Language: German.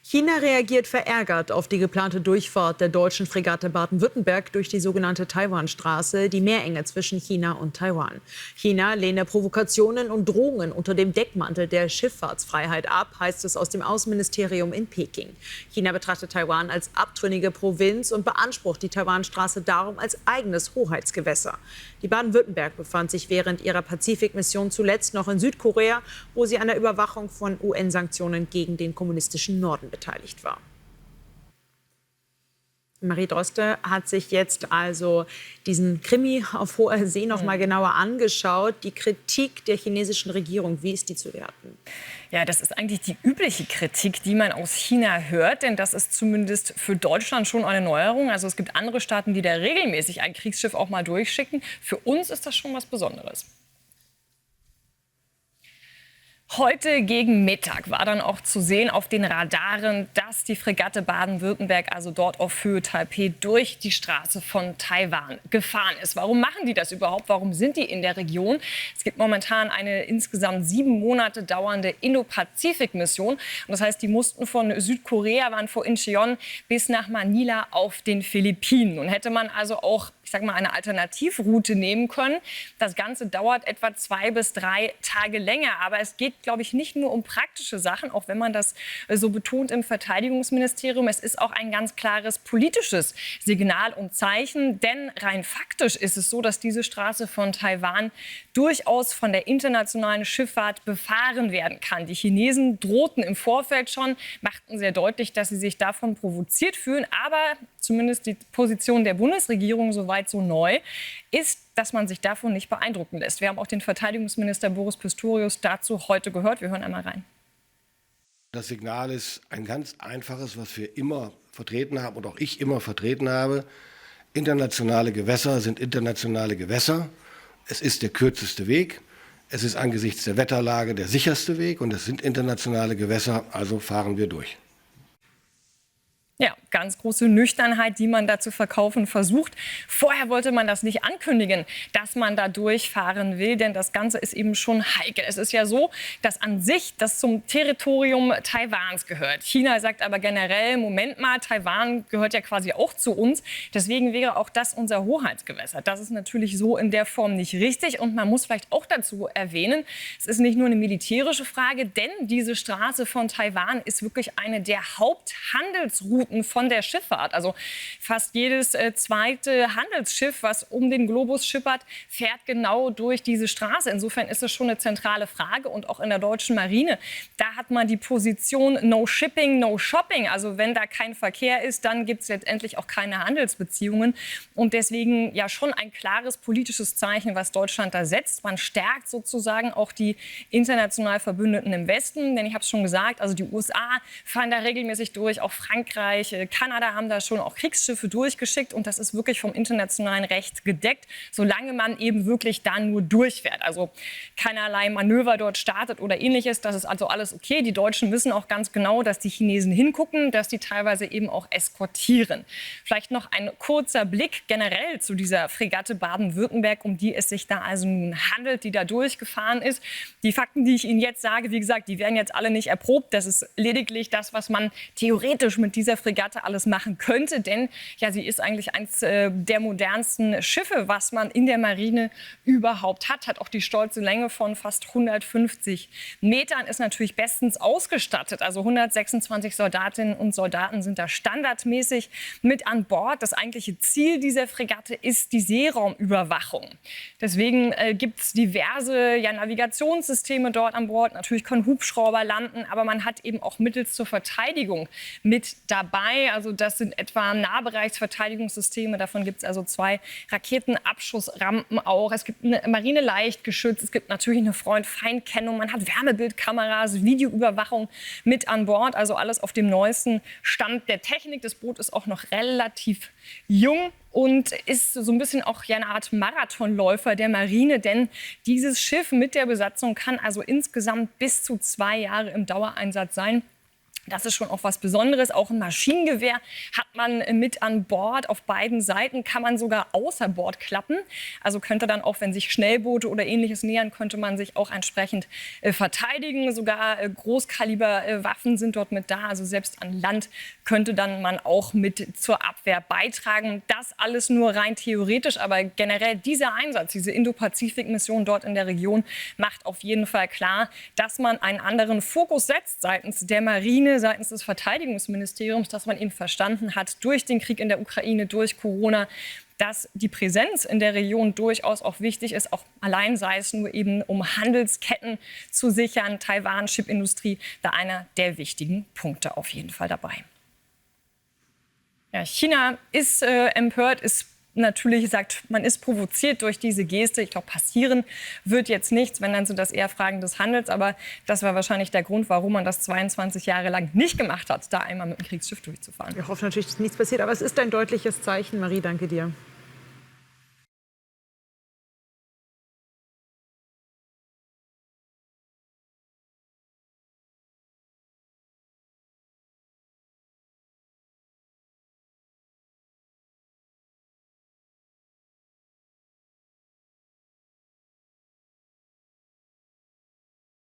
China reagiert verärgert auf die geplante Durchfahrt der deutschen Fregatte Baden-Württemberg durch die sogenannte Taiwanstraße, die Meerenge zwischen China und Taiwan. China lehne Provokationen und Drohungen unter dem Deckmantel der Schifffahrtsfreiheit ab, heißt es aus dem Außenministerium in Peking. China betrachtet Taiwan als abtrünnige Provinz und beansprucht die Taiwanstraße darum als eigenes Hoheitsgewässer. Die Baden-Württemberg befand sich während ihrer Pazifikmission zuletzt noch in Südkorea, wo sie an der Überwachung von UN-Sanktionen gegen den kommunistischen Norden beteiligt war. Marie Droste hat sich jetzt also diesen Krimi auf hoher See noch mal genauer angeschaut. Die Kritik der chinesischen Regierung, wie ist die zu werten? Ja, das ist eigentlich die übliche Kritik, die man aus China hört. Denn das ist zumindest für Deutschland schon eine Neuerung. Also es gibt andere Staaten, die da regelmäßig ein Kriegsschiff auch mal durchschicken. Für uns ist das schon was Besonderes. Heute gegen Mittag war dann auch zu sehen auf den Radaren, dass die Fregatte Baden-Württemberg, also dort auf Höhe Taipeh, durch die Straße von Taiwan gefahren ist. Warum machen die das überhaupt? Warum sind die in der Region? Es gibt momentan eine insgesamt 7 Monate dauernde Indo-Pazifik-Mission. Und das heißt, die mussten von Südkorea, waren vor Incheon bis nach Manila auf den Philippinen. Und hätte man also auch, ich sag mal, eine Alternativroute nehmen können. Das Ganze dauert etwa 2 bis 3 Tage länger. Aber es geht, glaube ich, nicht nur um praktische Sachen, auch wenn man das so betont im Verteidigungsministerium. Es ist auch ein ganz klares politisches Signal und Zeichen. Denn rein faktisch ist es so, dass diese Straße von Taiwan durchaus von der internationalen Schifffahrt befahren werden kann. Die Chinesen drohten im Vorfeld schon, machten sehr deutlich, dass sie sich davon provoziert fühlen. Aber zumindest die Position der Bundesregierung soweit so neu ist, dass man sich davon nicht beeindrucken lässt. Wir haben auch den Verteidigungsminister Boris Pistorius dazu heute gehört. Wir hören einmal rein. Das Signal ist ein ganz einfaches, was wir immer vertreten haben und auch ich immer vertreten habe. Internationale Gewässer sind internationale Gewässer. Es ist der kürzeste Weg. Es ist angesichts der Wetterlage der sicherste Weg und es sind internationale Gewässer, also fahren wir durch. Ja, ganz große Nüchternheit, die man da zu verkaufen versucht. Vorher wollte man das nicht ankündigen, dass man da durchfahren will, denn das Ganze ist eben schon heikel. Es ist ja so, dass an sich das zum Territorium Taiwans gehört. China sagt aber generell, Moment mal, Taiwan gehört ja quasi auch zu uns. Deswegen wäre auch das unser Hoheitsgewässer. Das ist natürlich so in der Form nicht richtig. Und man muss vielleicht auch dazu erwähnen, es ist nicht nur eine militärische Frage, denn diese Straße von Taiwan ist wirklich eine der Haupthandelsrouten von der Schifffahrt. Also fast jedes zweite Handelsschiff, was um den Globus schippert, fährt genau durch diese Straße. Insofern ist es schon eine zentrale Frage. Und auch in der deutschen Marine, da hat man die Position No Shipping, No Shopping. Also wenn da kein Verkehr ist, dann gibt es letztendlich auch keine Handelsbeziehungen. Und deswegen ja schon ein klares politisches Zeichen, was Deutschland da setzt. Man stärkt sozusagen auch die international Verbündeten im Westen. Denn ich habe es schon gesagt, also die USA fahren da regelmäßig durch, auch Frankreich, Kanada haben da schon auch Kriegsschiffe durchgeschickt und das ist wirklich vom internationalen Recht gedeckt, solange man eben wirklich da nur durchfährt. Also keinerlei Manöver dort startet oder ähnliches. Das ist also alles okay. Die Deutschen wissen auch ganz genau, dass die Chinesen hingucken, dass die teilweise eben auch eskortieren. Vielleicht noch ein kurzer Blick generell zu dieser Fregatte Baden-Württemberg, um die es sich da also nun handelt, die da durchgefahren ist. Die Fakten, die ich Ihnen jetzt sage, wie gesagt, die werden jetzt alle nicht erprobt. Das ist lediglich das, was man theoretisch mit dieser Fregatte alles machen könnte, denn ja, sie ist eigentlich eines der modernsten Schiffe, was man in der Marine überhaupt hat. Hat auch die stolze Länge von fast 150 Metern, ist natürlich bestens ausgestattet. Also 126 Soldatinnen und Soldaten sind da standardmäßig mit an Bord. Das eigentliche Ziel dieser Fregatte ist die Seeraumüberwachung. Deswegen gibt es diverse Navigationssysteme dort an Bord. Natürlich können Hubschrauber landen, aber man hat eben auch Mittel zur Verteidigung mit dabei. Also das sind etwa Nahbereichsverteidigungssysteme. Davon gibt es also 2 Raketenabschussrampen auch. Es gibt ein Marineleichtgeschütz. Es gibt natürlich eine Freund-Feind-Kennung. Man hat Wärmebildkameras, Videoüberwachung mit an Bord. Also alles auf dem neuesten Stand der Technik. Das Boot ist auch noch relativ jung und ist so ein bisschen auch eine Art Marathonläufer der Marine. Denn dieses Schiff mit der Besatzung kann also insgesamt bis zu 2 Jahre im Dauereinsatz sein. Das ist schon auch was Besonderes. Auch ein Maschinengewehr hat man mit an Bord. Auf beiden Seiten kann man sogar außer Bord klappen. Also könnte dann auch, wenn sich Schnellboote oder Ähnliches nähern, könnte man sich auch entsprechend verteidigen. Sogar Großkaliberwaffen sind dort mit da. Also selbst an Land könnte dann man auch mit zur Abwehr beitragen. Das alles nur rein theoretisch. Aber generell dieser Einsatz, diese Indo-Pazifik-Mission dort in der Region macht auf jeden Fall klar, dass man einen anderen Fokus setzt seitens der Marine, seitens des Verteidigungsministeriums, dass man eben verstanden hat, durch den Krieg in der Ukraine, durch Corona, dass die Präsenz in der Region durchaus auch wichtig ist, auch allein sei es nur eben, um Handelsketten zu sichern. Taiwan, Chipindustrie, da einer der wichtigen Punkte auf jeden Fall dabei. Ja, China ist empört, ist natürlich sagt, man ist provoziert durch diese Geste. Ich glaube, passieren wird jetzt nichts, wenn dann sind das eher Fragen des Handels. Aber das war wahrscheinlich der Grund, warum man das 22 Jahre lang nicht gemacht hat, da einmal mit dem Kriegsschiff durchzufahren. Wir hoffen natürlich, dass nichts passiert, aber es ist ein deutliches Zeichen. Marie, danke dir.